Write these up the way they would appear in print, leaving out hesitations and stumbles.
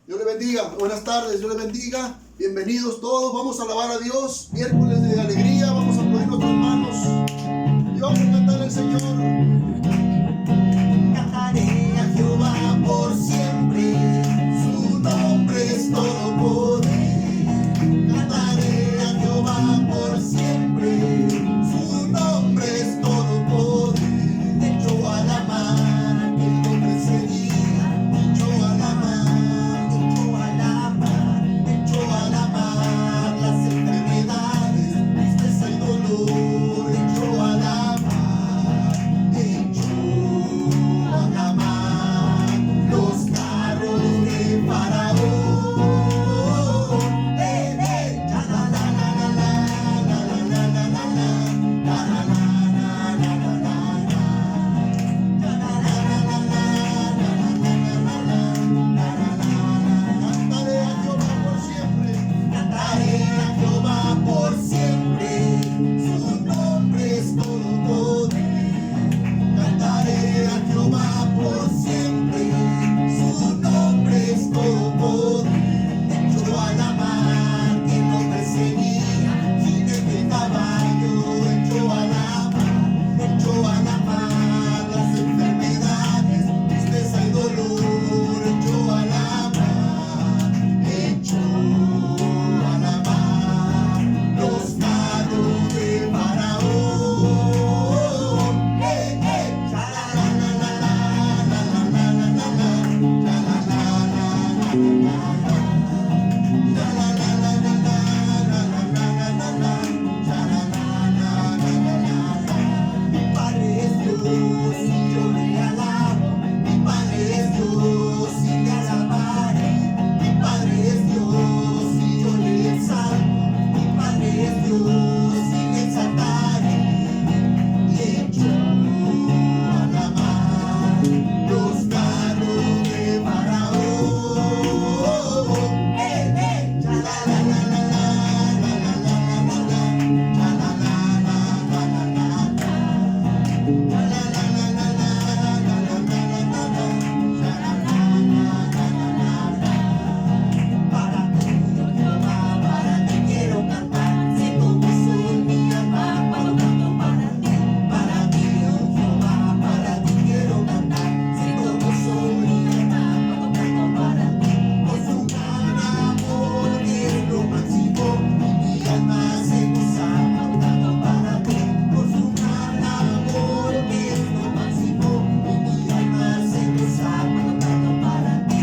Dios le bendiga. Buenas tardes, Dios le bendiga. Bienvenidos todos. Vamos a alabar a Dios. Miércoles de alegría. Vamos a aplaudir nuestras manos y vamos a cantar al Señor. Cantaré a Jehová por siempre, su nombre es todo poder. Cantaré a Jehová por siempre, su nombre es todo poder. Echó a la mar aquel hombre sería, echó a la mar, echó a la mar, echó a la mar las enfermedades, tristeza y dolor, echó a la mar, echó a la mar los carros de Faraón. La la la la la la la la la la la la la Cantaré a Jehová por siempre, su nombre es todo poder. Cantaré a Jehová por siempre, su nombre es todo poder. Echó a la mar que no perseguía, jinete de caballo, echó a la mar las enfermedades, tristeza y dolor, echó a la mar, echó a la mar los carros de Faraón. La la la la la la la la la Mi Padre es Dios y yo le alabo. Mi Padre es Dios y le alabaré. Mi Padre es Dios y yo le exalto. Mi Padre es Dios y le exaltaré. Echó a la mar los carros de Faraón. La la la la la la la la la la Para ti, oh Jehová, para ti quiero cantar. Si tu gozo en mi alma cuando canto para ti. Para ti, oh Jehová, para ti quiero cantar. Si tu gozo en mi alma cuando canto para ti. Por su gran amor que es lo máximo, mi alma se goza cuando canto para ti. Por su gran amor que es lo máximo, mi alma se goza cuando canto para ti.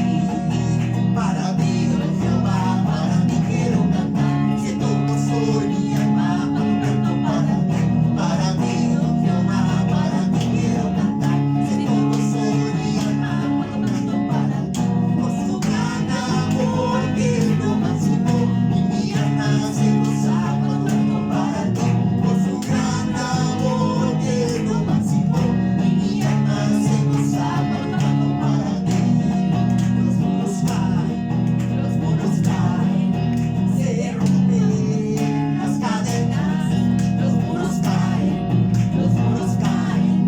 Para ti, oh Jehová, para ti quiero cantar. Siento gozo en mi alma cuando canto para ti. Para ti, oh Jehová, para ti quiero cantar. Siento gozo en mi alma cuando canto para ti. Por su gran amor que es lo máximo, mi alma se goza cuando canto para ti. Por su gran amor que es lo máximo, mi alma se goza cuando canto para ti. Los muros caen, se rompen las cadenas. Los muros caen,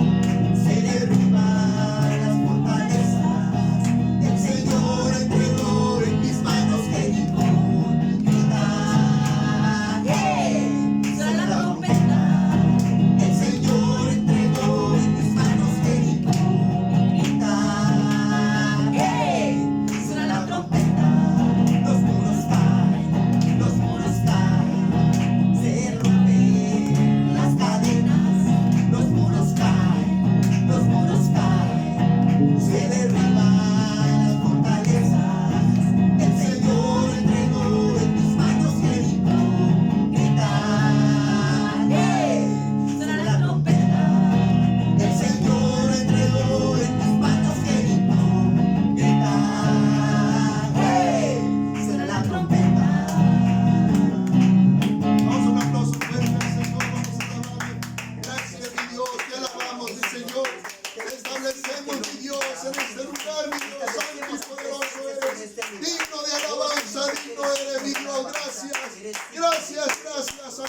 se derriban las fortalezas. El Señor entregó en mis manos Jericó. Suena la trompeta. El Señor entregó en mis manos Jericó. Suena la trompeta. Los muros caen, se rompen las cadenas. Los muros caen, se derriban las fortalezas. El Señor entregó en mis manos Jericó. Suena la trompeta. El Señor entregó en mis manos Jericó. Suena la trompeta. Vamos a un aplauso fuerte al Señor. Vamos a alabarle. Gracias, mi Dios. Te alabamos, mi Señor. Te establecemos, mi Dios, en este lugar, mi Dios. Santo y poderoso eres. Digno de alabanza, digno eres, mi Dios. Gracias,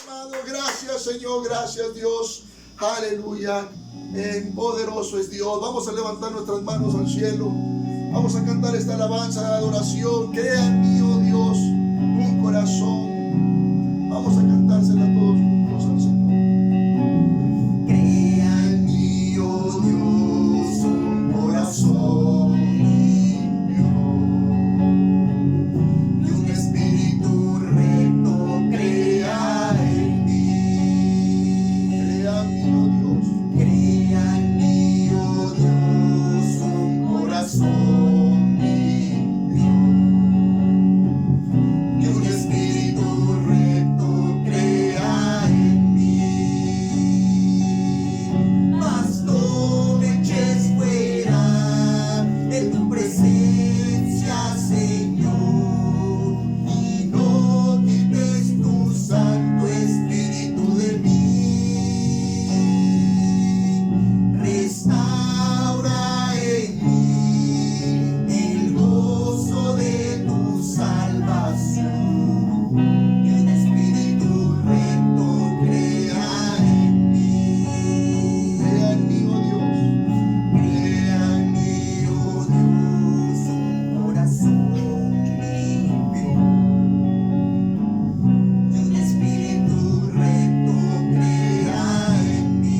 amado. Gracias, Señor. Gracias, Dios. Aleluya. Poderoso es Dios. Vamos a levantar nuestras manos al cielo. Vamos a cantar esta alabanza de adoración. Crea en mí, oh Dios, un corazón. Vamos a cantársela todos juntos al Señor. Crea en mí, oh Dios, un corazón limpio y un espíritu recto crea en mí. Crea en mí, oh Dios. Crea en mí, oh Dios, un corazón limpio y un espíritu recto crea en mí. Mas no me eches fuera de tu presencia, Señor, y no quites tu Santo Espíritu de mí. Restaura en mí el gozo de tu salvación y un espíritu recto crea en mí. Crea en mí, oh Dios. Crea en mí, oh Dios, un corazón limpio y un espíritu recto crea en mí.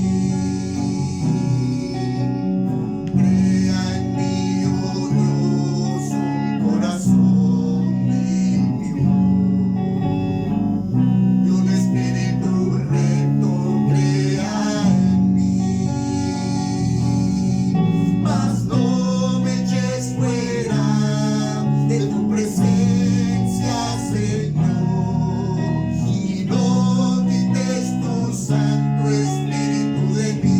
Crea en mí, oh Dios, un corazón limpio y un espíritu recto crea en mí. Mas no me eches fuera de tu presencia, Señor, y no quites tu Santo Espíritu de mí.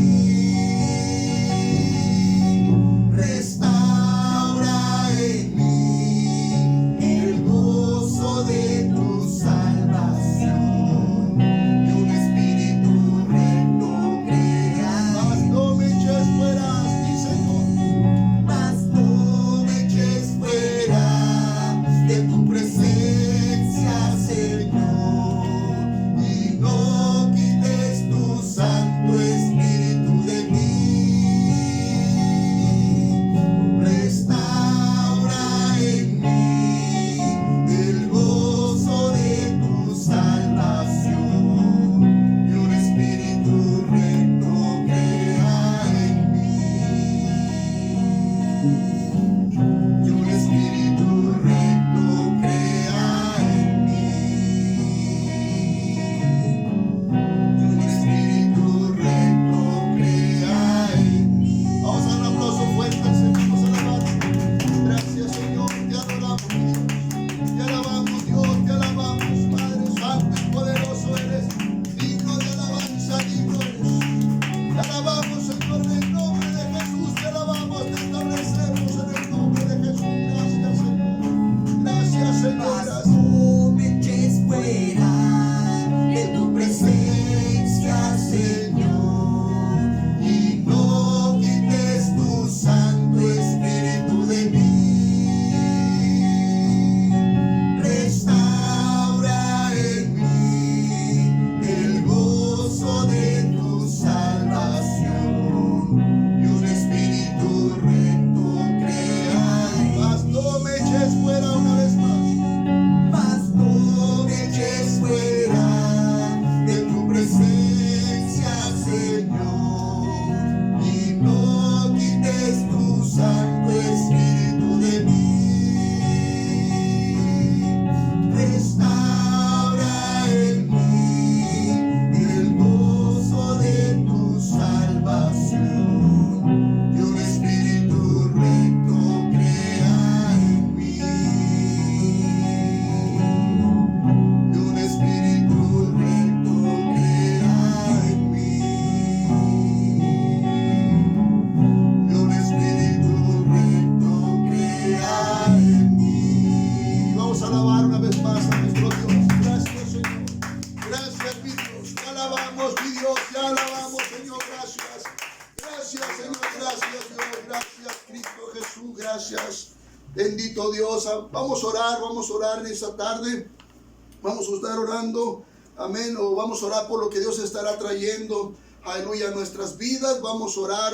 Restaura en mí el gozo de tu salvación y un espíritu recto crea Mas en mí. no me eches fuera, mi Señor. Mas no me eches fuera de tu presencia, Señor, y no quites tu Santo Espíritu de mí. Restaura en mí el gozo de tu salvación y un espíritu recto crea en mí. Y un espíritu recto crea en mí. Y un espíritu recto crea en mí. Vamos a dar un aplauso fuerte al Señor. Vamos a alabar. Gracias, Señor. Te adoramos, mi Dios. Te alabamos, Dios. Te alabamos, Padre Santo y poderoso eres. Digno de alabanza, digno eres. Te alabamos, Señor, en el nombre de Jesús. Te alabamos, te establecemos en el nombre de Jesús. Gracias, Señor. Gracias, Señor. Mas Gracias. no me eches fuera de tu presencia, Señor, y no quites tu Santo Espíritu de mí. Restaura en mí el gozo de tu salvación y un espíritu recto crea en mí. Mas no me eches fuera una vez más. Mas no me eches fuera de tu presencia, Señor, y no quites tu Santo Espíritu de mí. Restaura en mí el gozo de tu salvación y un espíritu recto crea en mí. Y un espíritu recto crea en mí. Y un espíritu recto crea en mí. Vamos a alabar una vez más a nuestro Dios. Gracias, Señor. Gracias, mi Dios. Te alabamos, mi Dios. Te alabamos, Señor. Gracias. Gracias, Señor. Gracias, Dios. Gracias, Cristo Jesús. Gracias. Bendito Dios. Vamos a orar en esta tarde. Vamos a estar orando. Amén. O vamos a orar por lo que Dios estará trayendo. Aleluya, a nuestras vidas. Vamos a orar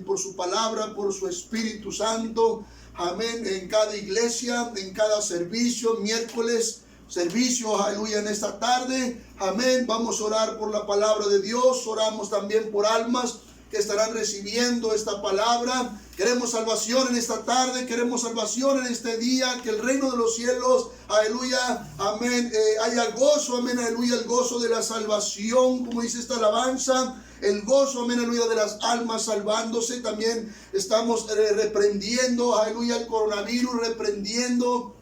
por su palabra, por su Espíritu Santo. amén, en cada iglesia, en cada servicio, miércoles, servicio, aleluya, en esta tarde, amén. Vamos a orar por la palabra de Dios, oramos también por almas que estarán recibiendo esta palabra. Queremos salvación en esta tarde, queremos salvación en este día, que el reino de los cielos, aleluya, amén, haya gozo, amén, aleluya, el gozo de la salvación, como dice esta alabanza, el gozo, amén, aleluya, de las almas salvándose. También estamos reprendiendo, aleluya, el coronavirus, reprendiendo,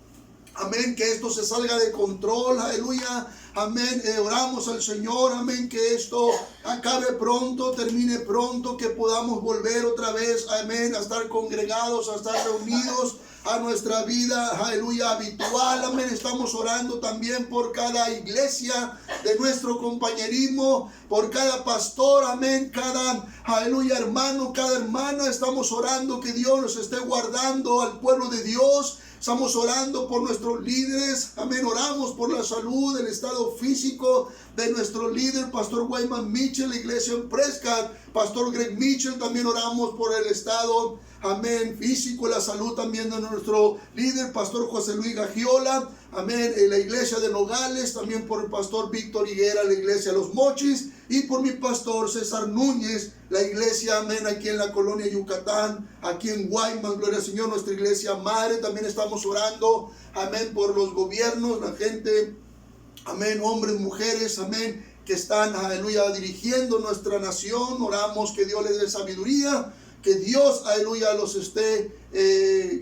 amén, que esto se salga de control, aleluya, amén, oramos al Señor, amén, que esto acabe pronto, termine pronto, que podamos volver otra vez, amén, a estar congregados, a estar reunidos a nuestra vida, aleluya, habitual, amén. Estamos orando también por cada iglesia de nuestro compañerismo, por cada pastor, amén, cada, aleluya, hermano, cada hermana. Estamos orando que Dios nos esté guardando al pueblo de Dios. Estamos orando por nuestros líderes, amén, oramos por la salud, el estado físico de nuestro líder, Pastor Wyman Mitchell, la iglesia en Prescott, Pastor Greg Mitchell, también oramos por el estado, amén, físico, la salud también de nuestro líder, Pastor José Luis Gagiola, amén, en la iglesia de Nogales, también por el Pastor Víctor Higuera, la iglesia de Los Mochis, y por mi pastor César Núñez, la iglesia, amén, aquí en la colonia Yucatán, aquí en Guaymas, gloria al Señor, nuestra iglesia madre. También estamos orando, amén, por los gobiernos, la gente, amén, hombres, mujeres, amén, que están, aleluya, dirigiendo nuestra nación. Oramos que Dios les dé sabiduría, que Dios, aleluya, los esté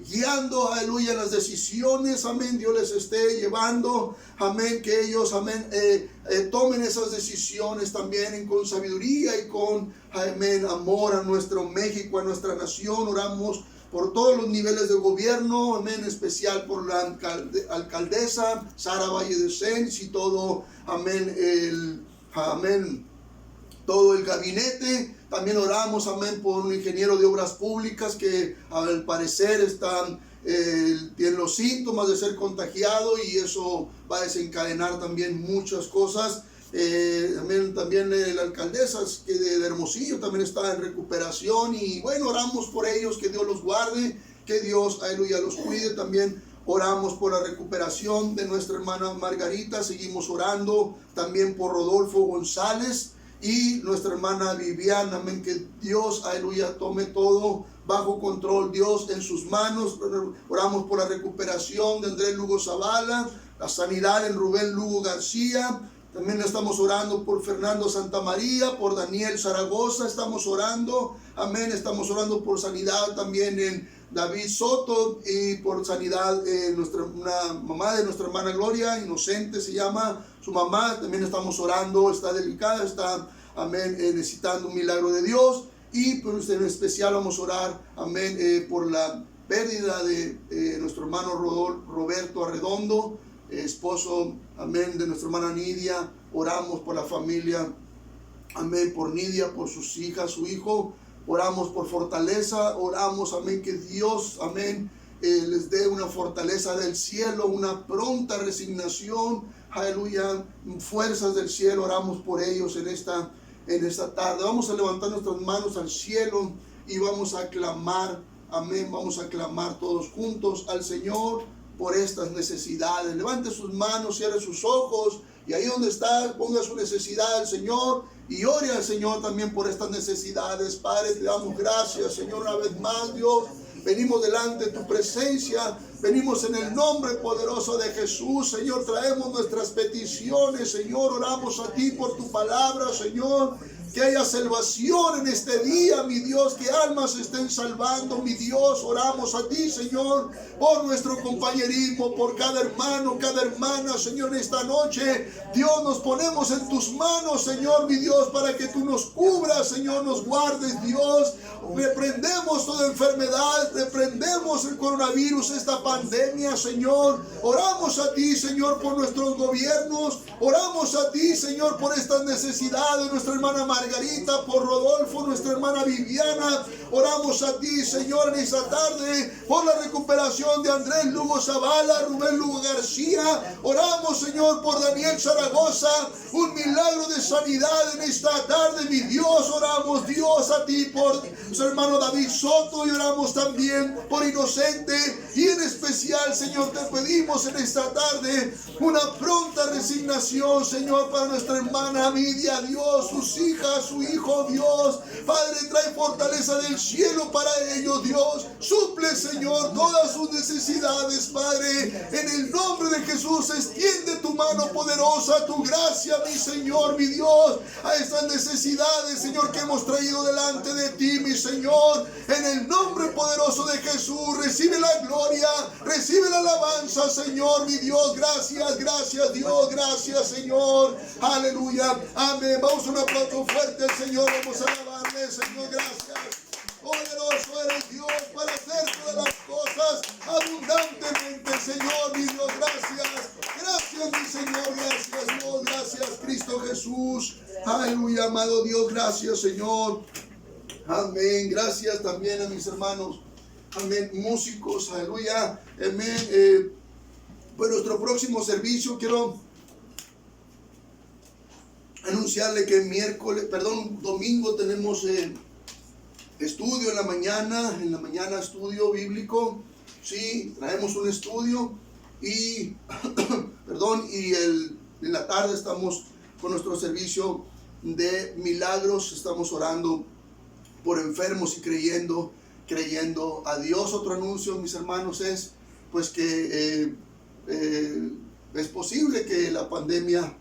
guiando, aleluya, en las decisiones, amén, Dios les esté llevando, amén, que ellos, amén, tomen esas decisiones también con sabiduría y con, amén, amor a nuestro México, a nuestra nación. Oramos por todos los niveles de gobierno, amén, en especial por la alcaldesa Sara Valle de Cens y todo, amén, todo el gabinete. También oramos, amén, por un ingeniero de obras públicas que al parecer tiene los síntomas de ser contagiado, y eso va a desencadenar también muchas cosas. También la alcaldesa de Hermosillo también está en recuperación, y bueno, oramos por ellos, que Dios los guarde, que Dios, aleluya, los cuide. También oramos por la recuperación de nuestra hermana Margarita, seguimos orando también por Rodolfo González y nuestra hermana Viviana, amén, que Dios, aleluya, tome todo bajo control, Dios en sus manos. Oramos por la recuperación de Andrés Lugo Zavala, la sanidad en Rubén Lugo García. También estamos orando por Fernando Santamaría, por Daniel Zaragoza, estamos orando, amén, estamos orando por sanidad también en David Soto, y por sanidad una mamá de nuestra hermana Gloria, Inocente se llama su mamá. También estamos orando, está delicada, está, amén, necesitando un milagro de Dios. Y pues en especial vamos a orar, amén, por la pérdida de nuestro hermano Roberto Arredondo, esposo, amén, de nuestra hermana Nidia. Oramos por la familia, amén, por Nidia, por sus hijas, su hijo. Oramos por fortaleza, oramos, amén, que Dios, amén, les dé una fortaleza del cielo, una pronta resignación, aleluya, fuerzas del cielo. Oramos por ellos en esta tarde. Vamos a levantar nuestras manos al cielo y vamos a clamar, amén, vamos a clamar todos juntos al Señor por estas necesidades. Levante sus manos, cierre sus ojos, y ahí donde está, ponga su necesidad al Señor y ore al Señor también por estas necesidades. Padre, te damos gracias, Señor, una vez más, Dios. Venimos delante de tu presencia, venimos en el nombre poderoso de Jesús, Señor. Traemos nuestras peticiones, Señor. Oramos a ti por tu palabra, Señor. Que haya salvación en este día, mi Dios, que almas se estén salvando, mi Dios. Oramos a ti, Señor, por nuestro compañerismo, por cada hermano, cada hermana, Señor, en esta noche. Dios, nos ponemos en tus manos, Señor, mi Dios, para que tú nos cubras, Señor, nos guardes, Dios. Reprendemos toda enfermedad, reprendemos el coronavirus, esta pandemia, Señor. Oramos a ti, Señor, por nuestros gobiernos. Oramos a ti, Señor, por estas necesidades de nuestra hermana Margarita, Margarita, por Rodolfo, nuestra hermana Viviana. Oramos a ti, Señor, en esta tarde por la recuperación de Andrés Lugo Zavala, Rubén Lugo García. Oramos, Señor, por Daniel Zaragoza, un milagro de sanidad en esta tarde, mi Dios. Oramos, Dios, a ti por su hermano David Soto, y oramos también por Inocente, y en especial, Señor, te pedimos en esta tarde una pronta resignación, Señor, para nuestra hermana Midia, Dios, sus hijas, su hijo, Dios. Padre, trae fortaleza del cielo para ellos, Dios. Suple, Señor, todas sus necesidades, Padre. En el nombre de Jesús, extiende tu mano poderosa, tu gracia, mi Señor, mi Dios, a estas necesidades, Señor, que hemos traído delante de ti, mi Señor. En el nombre poderoso de Jesús, recibe la gloria, recibe la alabanza, Señor, mi Dios. Gracias, gracias, Dios, gracias, Señor. Aleluya, amén. Vamos a un aplauso fuerte al Señor, vamos a alabarle, Señor, gracias. Poderoso eres Dios para hacer todas las cosas abundantemente, Señor, mi Dios, gracias. Gracias, mi Señor, gracias, Dios, gracias, Cristo Jesús. Aleluya, amado Dios, gracias, Señor. Amén, gracias también a mis hermanos, amén, músicos, aleluya, amén. Pues nuestro próximo servicio, quiero anunciarle que domingo tenemos estudio en la mañana estudio bíblico, sí, traemos un estudio y, en la tarde estamos con nuestro servicio de milagros, estamos orando por enfermos y creyendo a Dios. Otro anuncio, mis hermanos, es pues que es posible que la pandemia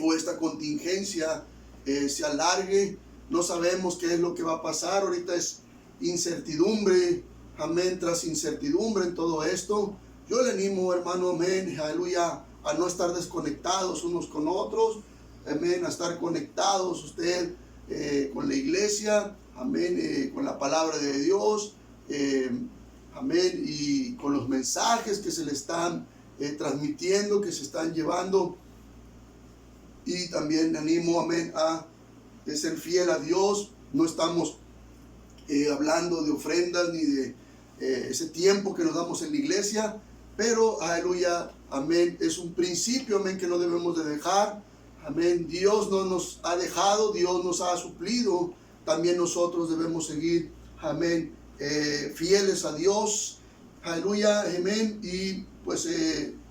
o esta contingencia se alargue. No sabemos qué es lo que va a pasar. Ahorita es incertidumbre, amén, tras incertidumbre en todo esto. Yo le animo, hermano, amén, aleluya, a no estar desconectados unos con otros, amén, a estar conectados usted con la iglesia, amén, con la palabra de Dios, amén, y con los mensajes que se le están transmitiendo, que se están llevando. Y también animo, amén, a ser fiel a Dios. No estamos hablando de ofrendas ni de ese tiempo que nos damos en la iglesia, pero aleluya, amén, es un principio, amén, que no debemos de dejar, amén. Dios no nos ha dejado, Dios nos ha suplido, también nosotros debemos seguir, amén, fieles a Dios, aleluya, amén, y pues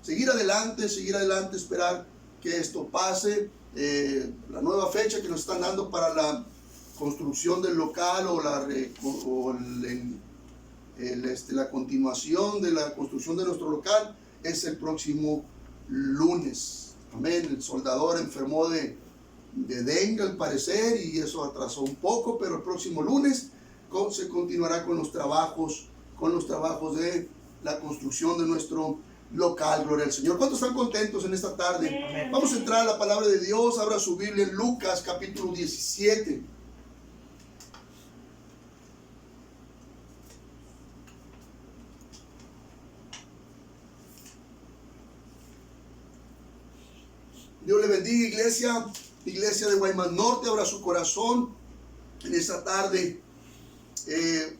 seguir adelante, esperar que esto pase. La nueva fecha que nos están dando para la construcción del local o la continuación de la construcción de nuestro local es el próximo lunes, amén. El soldador enfermó de dengue al parecer y eso atrasó un poco, pero el próximo lunes se continuará con los trabajos de la construcción de nuestro local. Gloria al Señor. ¿Cuántos están contentos en esta tarde? Amén. Vamos a entrar a la palabra de Dios. Abra su Biblia en Lucas capítulo 17. Dios le bendiga, iglesia de Guaymas Norte. Abra su corazón en esta tarde.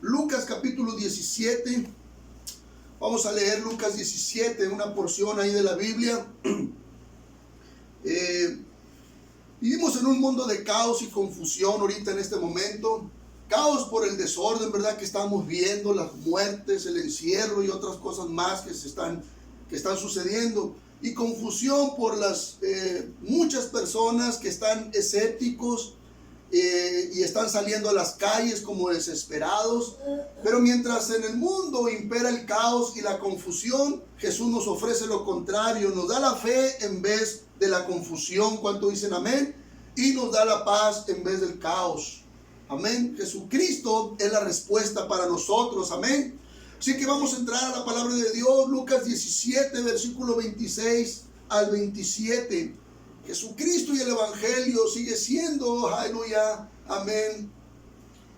Lucas capítulo 17. Vamos a leer Lucas 17, una porción ahí de la Biblia. Vivimos en un mundo de caos y confusión ahorita en este momento. Caos por el desorden, ¿verdad?, que estamos viendo, las muertes, el encierro y otras cosas más que están sucediendo. Y confusión por las muchas personas que están escépticos y están saliendo a las calles como desesperados. Pero mientras en el mundo impera el caos y la confusión, Jesús nos ofrece lo contrario, nos da la fe en vez de la confusión. ¿Cuánto dicen amén? Y nos da la paz en vez del caos. Amén. Jesucristo es la respuesta para nosotros. Amén. Así que vamos a entrar a la palabra de Dios. Lucas 17, versículo 26 al 27. Jesucristo y el Evangelio sigue siendo, aleluya, amén,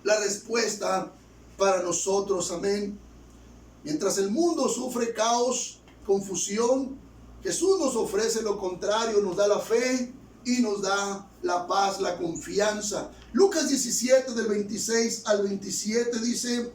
la respuesta para nosotros, amén. Mientras el mundo sufre caos, confusión, Jesús nos ofrece lo contrario, nos da la fe y nos da la paz, la confianza. Lucas 17 del 26 al 27 dice: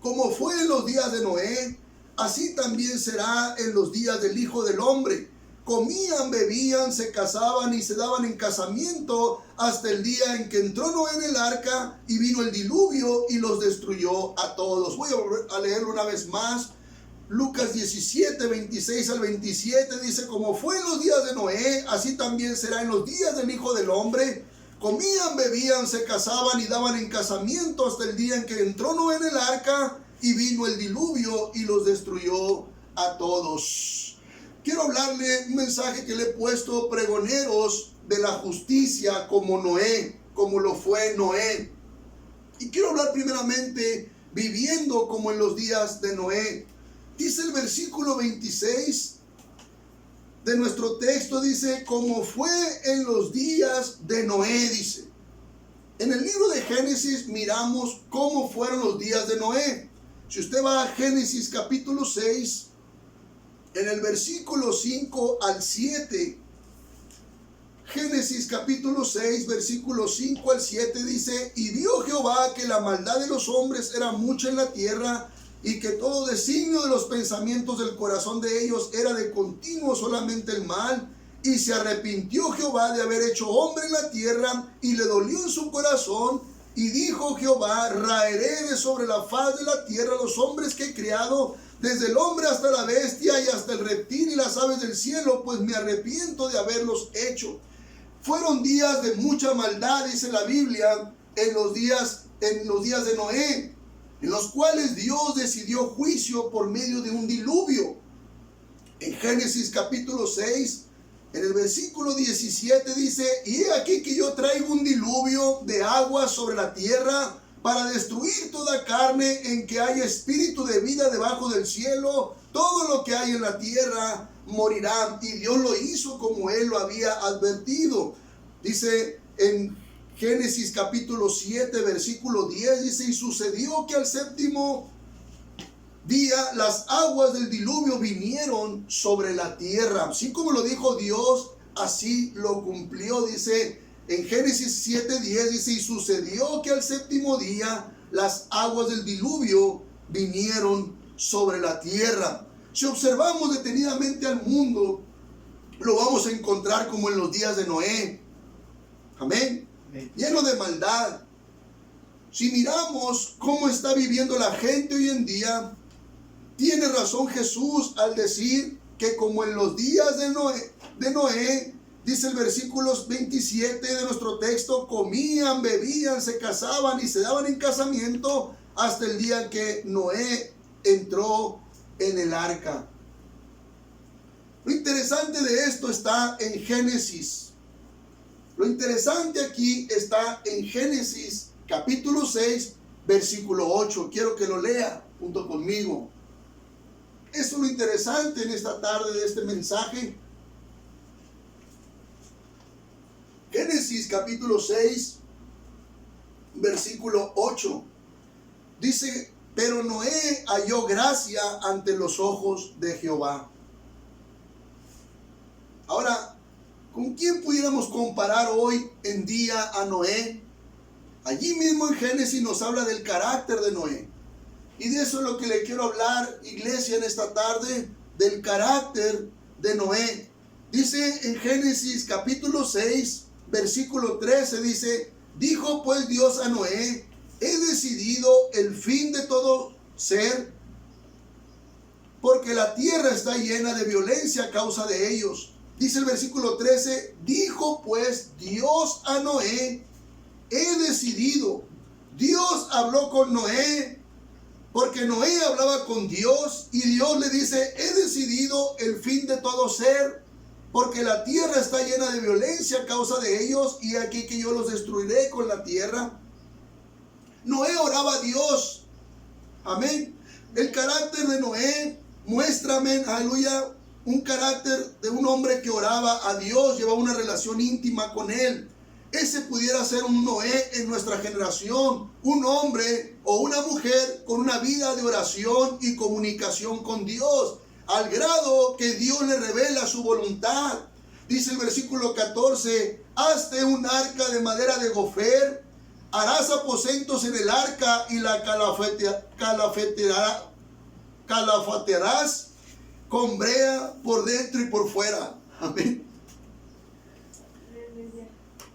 como fue en los días de Noé, así también será en los días del Hijo del Hombre. Comían, bebían, se casaban y se daban en casamiento hasta el día en que entró Noé en el arca y vino el diluvio y los destruyó a todos. Voy a volver a leerlo una vez más. Lucas 17, 26 al 27 dice: como fue en los días de Noé, así también será en los días del Hijo del Hombre. Comían, bebían, se casaban y daban en casamiento hasta el día en que entró Noé en el arca y vino el diluvio y los destruyó a todos. Quiero hablarle un mensaje que le he puesto: pregoneros de la justicia como Noé, como lo fue Noé. Y quiero hablar primeramente viviendo como en los días de Noé. Dice el versículo 26 de nuestro texto, dice: como fue en los días de Noé, dice. En el libro de Génesis miramos cómo fueron los días de Noé. Si usted va a Génesis capítulo 6, en el versículo 5 al 7, Génesis capítulo 6, versículo 5 al 7 dice: y vio Jehová que la maldad de los hombres era mucha en la tierra, y que todo designio de los pensamientos del corazón de ellos era de continuo solamente el mal. Y se arrepintió Jehová de haber hecho hombre en la tierra, y le dolió en su corazón. Y dijo Jehová: raeré de sobre la faz de la tierra los hombres que he criado, desde el hombre hasta la bestia y hasta el reptil y las aves del cielo, pues me arrepiento de haberlos hecho. Fueron días de mucha maldad, dice la Biblia, en los días de Noé, en los cuales Dios decidió juicio por medio de un diluvio. En Génesis capítulo 6, en el versículo 17 dice: y he aquí que yo traigo un diluvio de agua sobre la tierra para destruir toda carne en que haya espíritu de vida debajo del cielo. Todo lo que hay en la tierra morirá. Y Dios lo hizo como Él lo había advertido. Dice en Génesis capítulo 7, versículo 10, dice: y sucedió que al séptimo día las aguas del diluvio vinieron sobre la tierra. Así como lo dijo Dios, así lo cumplió. Dice en Génesis 7:10, dice: y sucedió que al séptimo día las aguas del diluvio vinieron sobre la tierra. Si observamos detenidamente al mundo, lo vamos a encontrar como en los días de Noé. Amén. Lleno de maldad. Si miramos cómo está viviendo la gente hoy en día, tiene razón Jesús al decir que como en los días de Noé, dice el versículo 27 de nuestro texto: comían, bebían, se casaban y se daban en casamiento hasta el día en que Noé entró en el arca. Lo interesante de esto está en Génesis. Lo interesante aquí está en Génesis capítulo 6, versículo 8. Quiero que lo lea junto conmigo. Eso es lo interesante en esta tarde de este mensaje. Génesis capítulo 6, versículo 8. Dice: pero Noé halló gracia ante los ojos de Jehová. Ahora, ¿con quién pudiéramos comparar hoy en día a Noé? Allí mismo en Génesis nos habla del carácter de Noé. Y de eso es lo que le quiero hablar, iglesia, en esta tarde, del carácter de Noé. Dice en Génesis capítulo 6, versículo 13, dice: dijo pues Dios a Noé: he decidido el fin de todo ser, porque la tierra está llena de violencia a causa de ellos. Dice el versículo 13: dijo pues Dios a Noé: he decidido. Dios habló con Noé, porque Noé hablaba con Dios, y Dios le dice: he decidido el fin de todo ser, porque la tierra está llena de violencia a causa de ellos, y aquí que yo los destruiré con la tierra. Noé oraba a Dios. Amén. El carácter de Noé muestra, amén, aleluya, un carácter de un hombre que oraba a Dios, llevaba una relación íntima con Él. Ese pudiera ser un Noé en nuestra generación, un hombre o una mujer con una vida de oración y comunicación con Dios, al grado que Dios le revela su voluntad. Dice el versículo 14, hazte un arca de madera de gofer, harás aposentos en el arca y la calafatearás con brea por dentro y por fuera. Amén.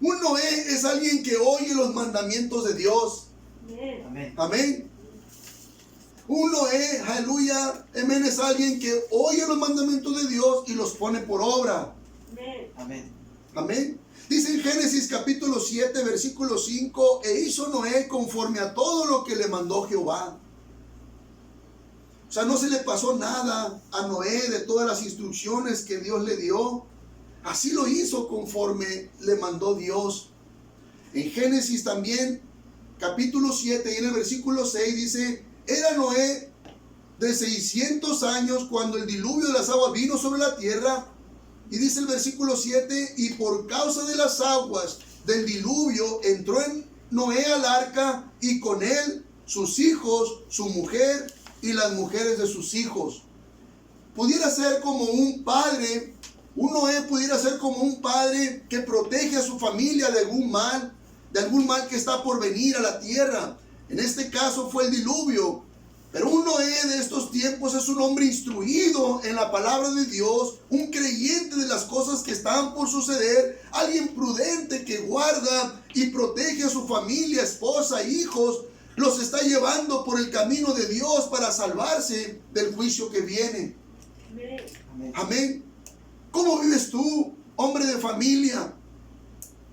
Un Noé es alguien que oye los mandamientos de Dios. Amén. Amén. Un Noé, aleluya, amén, es alguien que oye los mandamientos de Dios y los pone por obra. Amén. Amén. Dice en Génesis capítulo 7, versículo 5, e hizo Noé conforme a todo lo que le mandó Jehová. O sea, no se le pasó nada a Noé de todas las instrucciones que Dios le dio. Así lo hizo conforme le mandó Dios. En Génesis también, capítulo 7, y en el versículo 6 dice, era Noé de 600 años cuando el diluvio de las aguas vino sobre la tierra. Y dice el versículo 7, y por causa de las aguas del diluvio entró en Noé al arca y con él sus hijos, su mujer y las mujeres de sus hijos. Pudiera ser como un padre, un Noé pudiera ser como un padre que protege a su familia de algún mal que está por venir a la tierra. En este caso fue el diluvio. Pero un Noé de estos tiempos es un hombre instruido en la palabra de Dios, un creyente de las cosas que están por suceder, alguien prudente que guarda y protege a su familia, esposa, hijos, los está llevando por el camino de Dios para salvarse del juicio que viene. Amén. Amén. ¿Cómo vives tú, hombre de familia?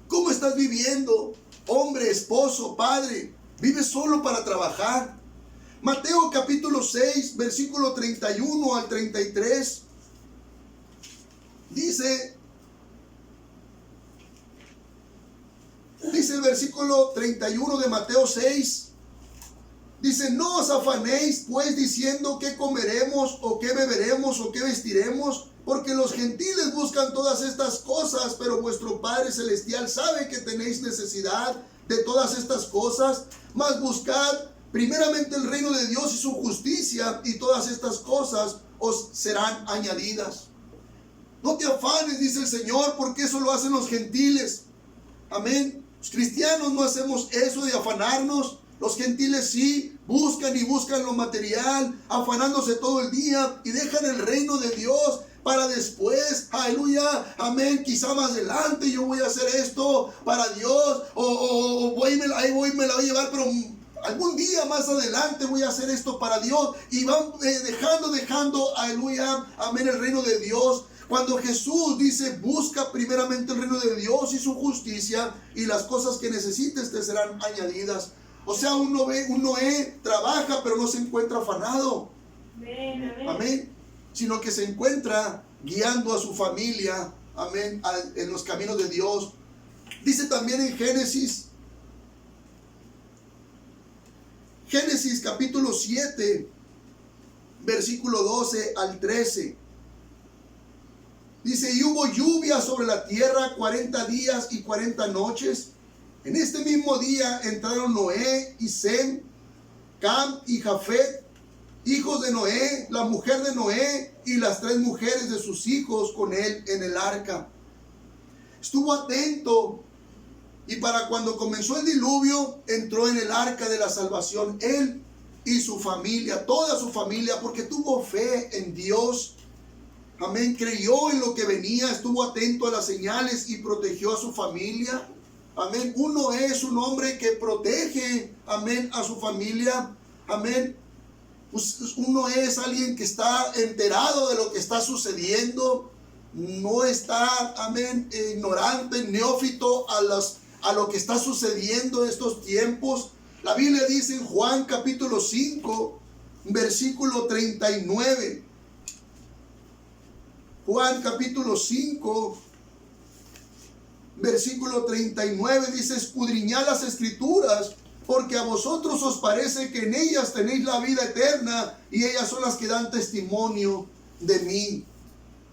¿Cómo estás viviendo, hombre, esposo, padre? ¿Vives solo para trabajar? Mateo capítulo 6, versículo 31 al 33, dice el versículo 31 de Mateo 6, dice, no os afanéis pues diciendo qué comeremos o qué beberemos o qué vestiremos, porque los gentiles buscan todas estas cosas, pero vuestro Padre Celestial sabe que tenéis necesidad de todas estas cosas, mas buscad primeramente el reino de Dios y su justicia, y todas estas cosas os serán añadidas. No te afanes, dice el Señor, porque eso lo hacen los gentiles. Amén. Los cristianos no hacemos eso de afanarnos. Los gentiles sí, buscan y buscan lo material, afanándose todo el día y dejan el reino de Dios para después, aleluya, amén, quizá más adelante yo voy a hacer esto para Dios, me la voy a llevar, pero algún día más adelante voy a hacer esto para Dios, y van dejando, aleluya, amén, el reino de Dios. Cuando Jesús dice, busca primeramente el reino de Dios y su justicia, y las cosas que necesites te serán añadidas. O sea, un Noé trabaja, pero no se encuentra afanado. Amén, amén. Amén. Sino que se encuentra guiando a su familia, amén, en los caminos de Dios. Dice también en Génesis capítulo 7, versículo 12 al 13. Dice, y hubo lluvia sobre la tierra 40 días y 40 noches. En este mismo día entraron Noé y Sem, Cam y Jafet, hijos de Noé, la mujer de Noé y las 3 mujeres de sus hijos con él en el arca. Estuvo atento, y para cuando comenzó el diluvio, entró en el arca de la salvación él y su familia, toda su familia, porque tuvo fe en Dios. Amén, creyó en lo que venía, estuvo atento a las señales y protegió a su familia. Amén, uno es un hombre que protege, amén, a su familia. Amén, uno es alguien que está enterado de lo que está sucediendo. No está, amén, ignorante, neófito a lo que está sucediendo en estos tiempos. La Biblia dice en Juan capítulo 5, versículo 39. Juan capítulo 5, versículo 39 dice, escudriñad las escrituras, porque a vosotros os parece que en ellas tenéis la vida eterna, y ellas son las que dan testimonio de mí.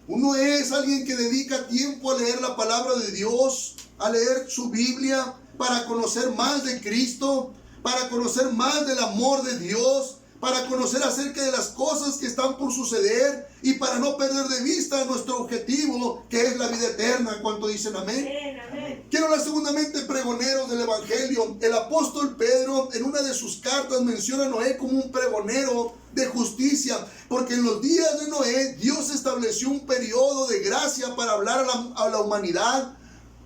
Uno es alguien que dedica tiempo a leer la palabra de Dios, a leer su Biblia, para conocer más de Cristo, para conocer más del amor de Dios, para conocer acerca de las cosas que están por suceder y para no perder de vista nuestro objetivo, que es la vida eterna. ¿Cuánto dicen amén? Amén, amén. Quiero hablar segundamente pregoneros del Evangelio. El apóstol Pedro en una de sus cartas menciona a Noé como un pregonero de justicia, porque en los días de Noé Dios estableció un periodo de gracia para hablar a la humanidad.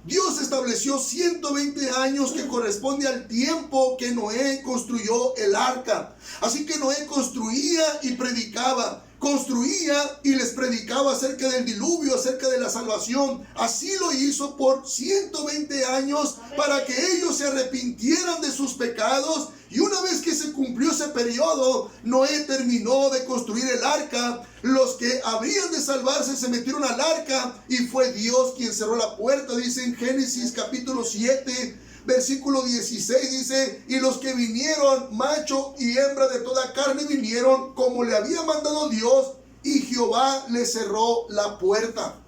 Dios estableció 120 años que corresponde al tiempo que Noé construyó el arca. Así que Noé construía y predicaba. Construía y les predicaba acerca del diluvio, acerca de la salvación. Así lo hizo por 120 años para que ellos se arrepintieran de sus pecados. Y una vez que se cumplió ese periodo, Noé terminó de construir el arca. Los que habrían de salvarse se metieron al arca y fue Dios quien cerró la puerta. Dice en Génesis capítulo 7, versículo 16, dice: y los que vinieron, macho y hembra de toda carne, vinieron como le había mandado Dios, y Jehová le cerró la puerta.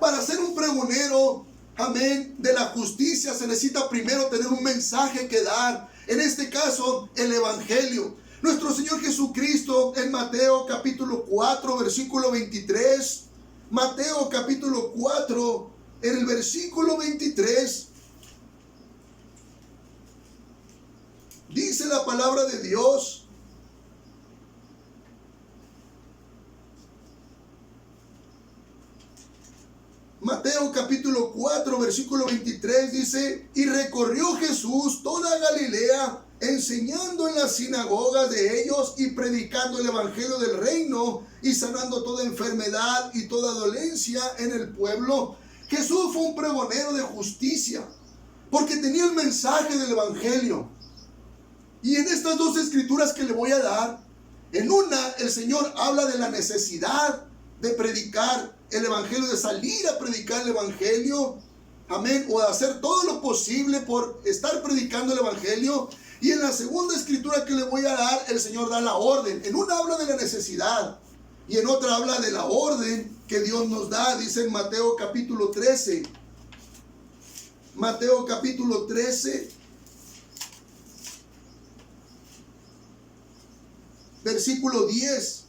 Para ser un pregonero, amén, de la justicia, se necesita primero tener un mensaje que dar. En este caso, el Evangelio. Nuestro Señor Jesucristo en Mateo capítulo 4, versículo 23. Mateo capítulo 4, en el versículo 23. Dice la palabra de Dios: Mateo capítulo 4, versículo 23 dice: y recorrió Jesús toda Galilea, enseñando en las sinagogas de ellos y predicando el evangelio del reino y sanando toda enfermedad y toda dolencia en el pueblo. Jesús fue un pregonero de justicia porque tenía el mensaje del evangelio. Y en estas dos escrituras que le voy a dar, en una el Señor habla de la necesidad de predicar el evangelio, de salir a predicar el evangelio, amén, o de hacer todo lo posible por estar predicando el evangelio. Y en la segunda escritura que le voy a dar, el Señor da la orden. En una habla de la necesidad y en otra habla de la orden que Dios nos da. Dice en Mateo capítulo 13, Mateo capítulo 13, versículo 10.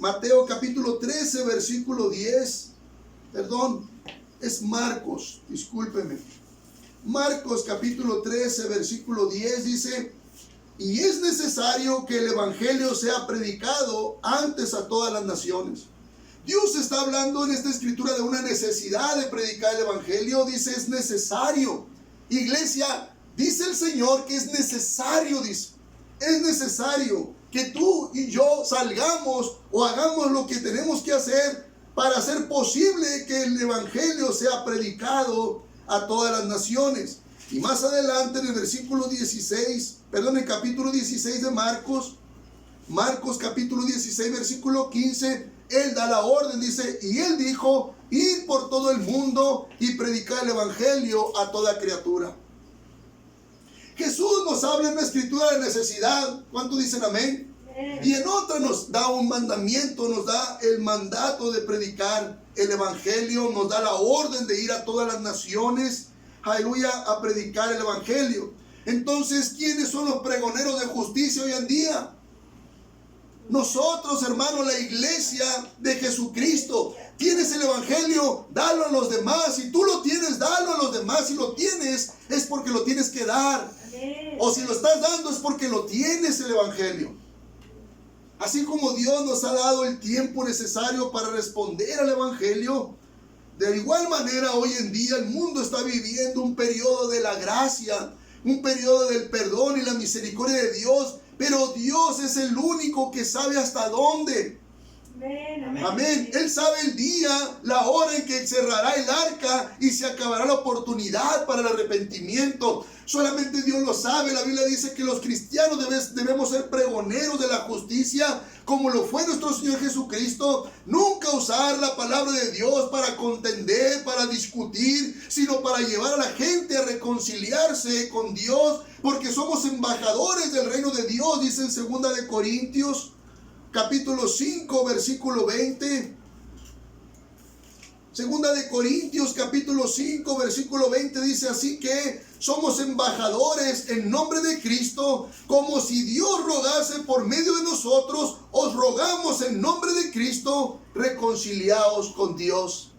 Mateo capítulo 13, versículo 10. Perdón, es Marcos, discúlpeme. Marcos capítulo 13, versículo 10 dice: y es necesario que el evangelio sea predicado antes a todas las naciones. Dios está hablando en esta escritura de una necesidad de predicar el evangelio. Dice, es necesario. Iglesia, dice el Señor que es necesario, dice. Es necesario que tú y yo salgamos o hagamos lo que tenemos que hacer para hacer posible que el evangelio sea predicado a todas las naciones. Y más adelante en el versículo 16, perdón, el capítulo 16 de Marcos, Marcos capítulo 16, versículo 15, Él da la orden, dice, y Él dijo: ir por todo el mundo y predicar el evangelio a toda criatura. Jesús nos habla en la escritura de necesidad. ¿Cuánto dicen amén? Y en otra nos da un mandamiento, nos da el mandato de predicar el evangelio, nos da la orden de ir a todas las naciones, aleluya, a predicar el evangelio. Entonces, ¿quiénes son los pregoneros de justicia hoy en día? Nosotros, hermanos, la iglesia de Jesucristo. Tienes el evangelio, dalo a los demás. Si tú lo tienes, dalo a los demás. Si lo tienes, es porque lo tienes que dar. O si lo estás dando, es porque lo tienes el evangelio. Así como Dios nos ha dado el tiempo necesario para responder al evangelio, de igual manera hoy en día el mundo está viviendo un periodo de la gracia, un periodo del perdón y la misericordia de Dios. Pero Dios es el único que sabe hasta dónde. Amén. Amén. Él sabe el día, la hora en que cerrará el arca y se acabará la oportunidad para el arrepentimiento. Solamente Dios lo sabe. La Biblia dice que los cristianos debemos ser pregoneros de la justicia, como lo fue nuestro Señor Jesucristo. Nunca usar la palabra de Dios para contender, para discutir, sino para llevar a la gente a reconciliarse con Dios, porque somos embajadores del reino de Dios. Dice en 2 de Corintios capítulo 5, versículo 20. Segunda de Corintios capítulo 5 versículo 20 dice: así que somos embajadores en nombre de Cristo, como si Dios rogase por medio de nosotros, os rogamos en nombre de Cristo, reconciliaos con Dios.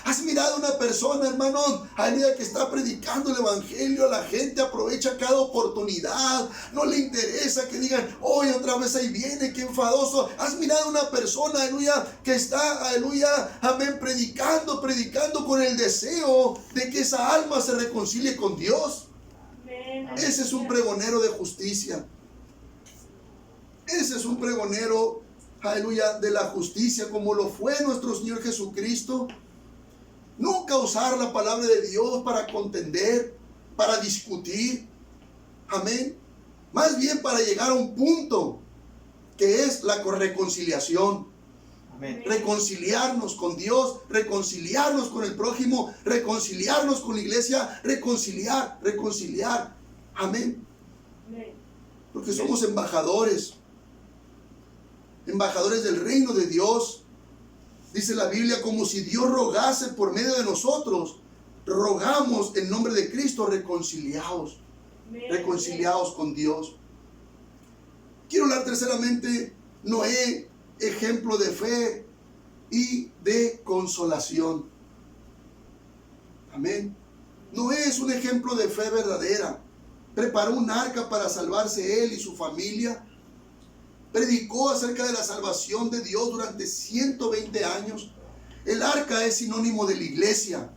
¿Has mirado una persona, hermano, a medida que está predicando el evangelio, la gente aprovecha cada oportunidad, no le interesa que digan, hoy otra vez ahí viene, qué enfadoso? ¿Has mirado una persona, aleluya, que está, aleluya, amén, predicando con el deseo de que esa alma se reconcilie con Dios? Ese es un pregonero de justicia. Ese es un pregonero, aleluya, de la justicia, como lo fue nuestro Señor Jesucristo. Nunca usar la palabra de Dios para contender, para discutir. Amén. Más bien para llegar a un punto que es la reconciliación. Amén. Reconciliarnos con Dios, reconciliarnos con el prójimo, reconciliarnos con la iglesia, reconciliar. Amén. Porque somos embajadores del reino de Dios. Dice la Biblia, como si Dios rogase por medio de nosotros, rogamos en nombre de Cristo, reconciliaos con Dios. Quiero hablar terceramente, Noé, ejemplo de fe y de consolación. Amén. Noé es un ejemplo de fe verdadera. Preparó un arca para salvarse él y su familia. Predicó acerca de la salvación de Dios durante 120 años. El arca es sinónimo de la iglesia.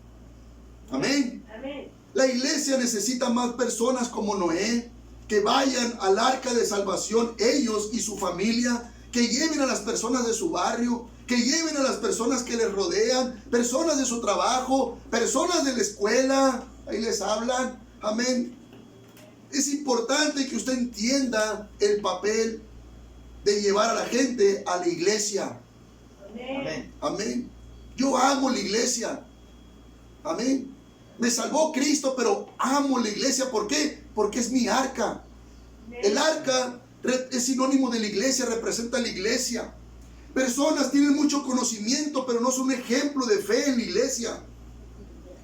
Amén. Amén. La iglesia necesita más personas como Noé, que vayan al arca de salvación, ellos y su familia, que lleven a las personas de su barrio, que lleven a las personas que les rodean, personas de su trabajo, personas de la escuela, ahí les hablan. Amén. Es importante que usted entienda el papel de llevar a la gente a la iglesia. Amén. Amén. Yo amo la iglesia. Amén. Me salvó Cristo, pero amo la iglesia. ¿Por qué? Porque es mi arca. El arca es sinónimo de la iglesia, representa la iglesia. Personas tienen mucho conocimiento, pero no son un ejemplo de fe en la iglesia.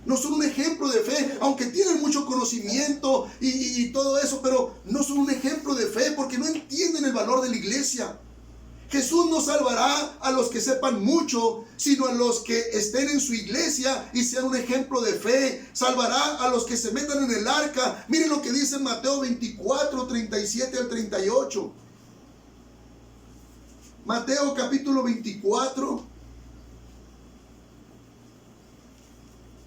No son un ejemplo de fe, aunque tienen mucho conocimiento y todo eso, pero no son un ejemplo de fe porque no entienden el valor de la iglesia. Jesús no salvará a los que sepan mucho, sino a los que estén en su iglesia y sean un ejemplo de fe. Salvará a los que se metan en el arca. Miren lo que dice en Mateo 24, 37 al 38. Mateo capítulo 24.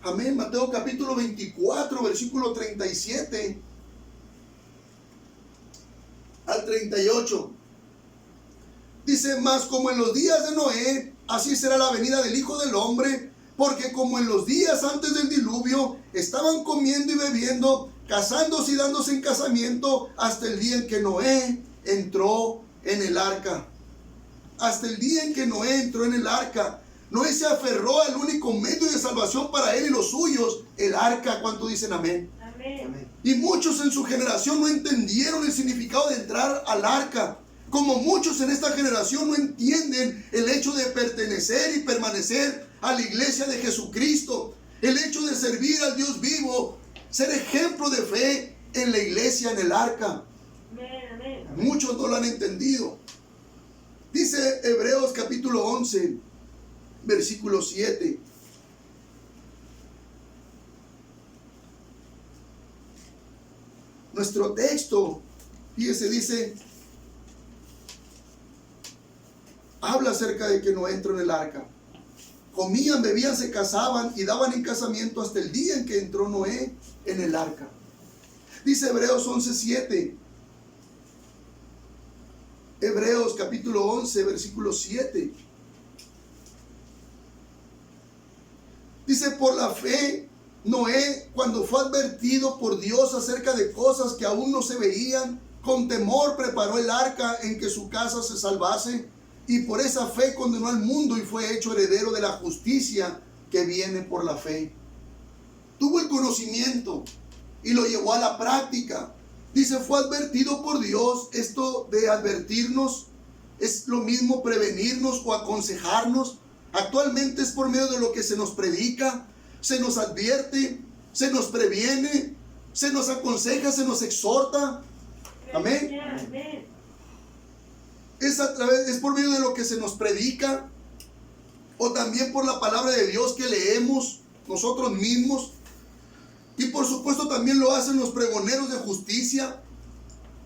Amén. Mateo capítulo 24, versículo 37 al 38. Dice, mas como en los días de Noé, así será la venida del Hijo del Hombre, porque como en los días antes del diluvio, estaban comiendo y bebiendo, casándose y dándose en casamiento, hasta el día en que Noé entró en el arca. Hasta el día en que Noé entró en el arca. Noé se aferró al único medio de salvación para él y los suyos, el arca. ¿Cuánto dicen amén? Amén. Y muchos en su generación no entendieron el significado de entrar al arca. Como muchos en esta generación no entienden el hecho de pertenecer y permanecer a la iglesia de Jesucristo. El hecho de servir al Dios vivo, ser ejemplo de fe en la iglesia, en el arca. Amén. Muchos no lo han entendido. Dice Hebreos capítulo 11, versículo 7. Nuestro texto, fíjese, dice, habla acerca de que no entró en el arca. Comían, bebían, se casaban y daban en casamiento hasta el día en que entró Noé en el arca. Dice Hebreos 11:7. Hebreos capítulo 11, versículo 7. Dice, por la fe, Noé, cuando fue advertido por Dios acerca de cosas que aún no se veían, con temor preparó el arca en que su casa se salvase, y por esa fe condenó al mundo y fue hecho heredero de la justicia que viene por la fe. Tuvo el conocimiento y lo llevó a la práctica. Dice, fue advertido por Dios. Esto de advertirnos es lo mismo prevenirnos o aconsejarnos. Actualmente es por medio de lo que se nos predica, se nos advierte, se nos previene, se nos aconseja, se nos exhorta. Amén. Amén. Es por medio de lo que se nos predica, o también por la palabra de Dios que leemos nosotros mismos. Y por supuesto también lo hacen los pregoneros de justicia.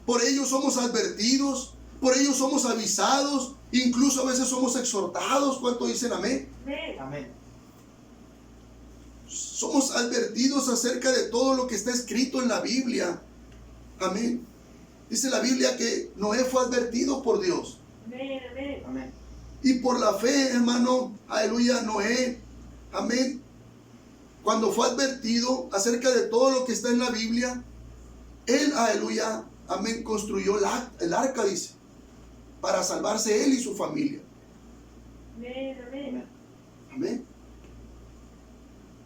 Por ellos somos advertidos, por ellos somos avisados, incluso a veces somos exhortados. ¿Cuánto dicen amén? Amén. Somos advertidos acerca de todo lo que está escrito en la Biblia. Amén. Dice la Biblia que Noé fue advertido por Dios. Amén. Y por la fe, hermano, aleluya, Noé, amén, cuando fue advertido acerca de todo lo que está en la Biblia, él, aleluya, amén, construyó el arca, dice, para salvarse él y su familia. Amén. Amén.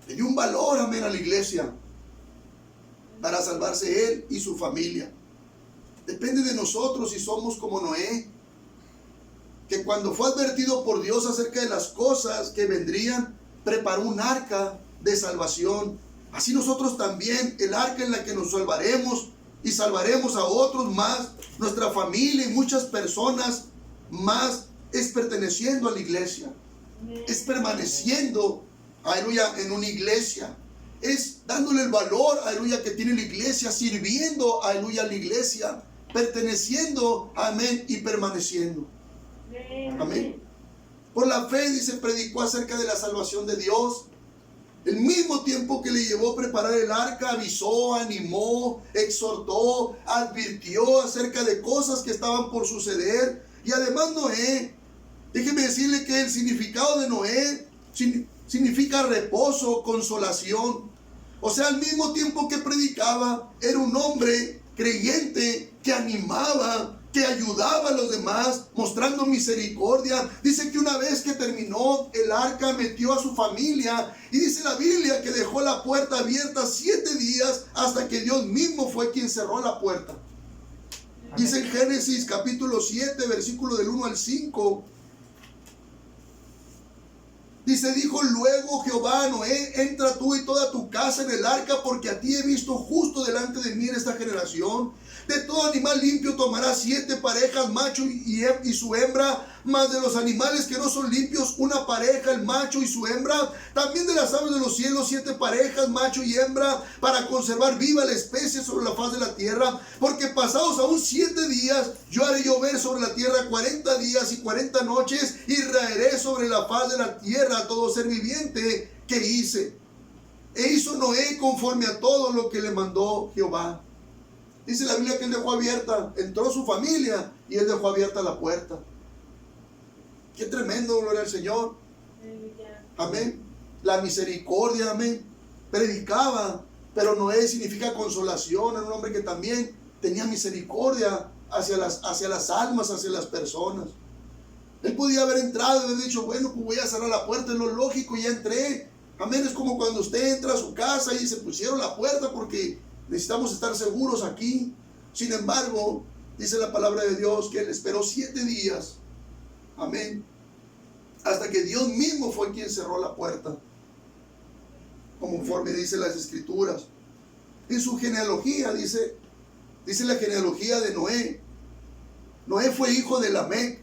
Le dio un valor, amén, a la iglesia para salvarse él y su familia. Depende de nosotros si somos como Noé, que cuando fue advertido por Dios acerca de las cosas que vendrían, preparó un arca de salvación. Así nosotros también, el arca en la que nos salvaremos y salvaremos a otros más, nuestra familia y muchas personas más, es perteneciendo a la iglesia, es permaneciendo, aleluya, en una iglesia, es dándole el valor, aleluya, que tiene la iglesia, sirviendo, aleluya, a la iglesia, perteneciendo, amén, y permaneciendo. Amén. Por la fe, dice, predicó acerca de la salvación de Dios. El mismo tiempo que le llevó a preparar el arca, avisó, animó, exhortó, advirtió acerca de cosas que estaban por suceder. Y además Noé, déjeme decirle que el significado de Noé significa reposo, consolación. O sea, al mismo tiempo que predicaba, era un hombre creyente que animaba, que ayudaba a los demás, mostrando misericordia. Dice que una vez que terminó el arca, metió a su familia, y dice la Biblia que dejó la puerta abierta 7 días hasta que Dios mismo fue quien cerró la puerta. Dice en Génesis capítulo 7, versículo del 1 al 5. Dice, dijo luego Jehová a Noé, entra tú y toda tu casa en el arca, porque a ti he visto justo delante de mí en esta generación. De todo animal limpio tomarás 7 parejas, macho y su hembra, mas de los animales que no son limpios, una pareja, el macho y su hembra. También de las aves de los cielos 7 parejas, macho y hembra, para conservar viva la especie sobre la faz de la tierra. Porque pasados aún 7 días, yo haré llover sobre la tierra 40 días y 40 noches, y raeré sobre la faz de la tierra a todo ser viviente que hice. E hizo Noé conforme a todo lo que le mandó Jehová. Dice la Biblia que él dejó abierta, entró su familia y él dejó abierta la puerta. Qué tremendo, gloria al Señor. Amén. La misericordia, amén. Predicaba, pero Noé significa consolación. Era un hombre que también tenía misericordia hacia las almas, hacia las personas. Él podía haber entrado y haber dicho, bueno, pues voy a cerrar la puerta, es lo lógico, ya entré. Amén. Es como cuando usted entra a su casa y se pusieron la puerta porque necesitamos estar seguros aquí. Sin embargo, dice la palabra de Dios que él esperó 7 días. Amén. Hasta que Dios mismo fue quien cerró la puerta. Conforme dice las escrituras. En su genealogía dice la genealogía de Noé. Noé fue hijo de Lamec,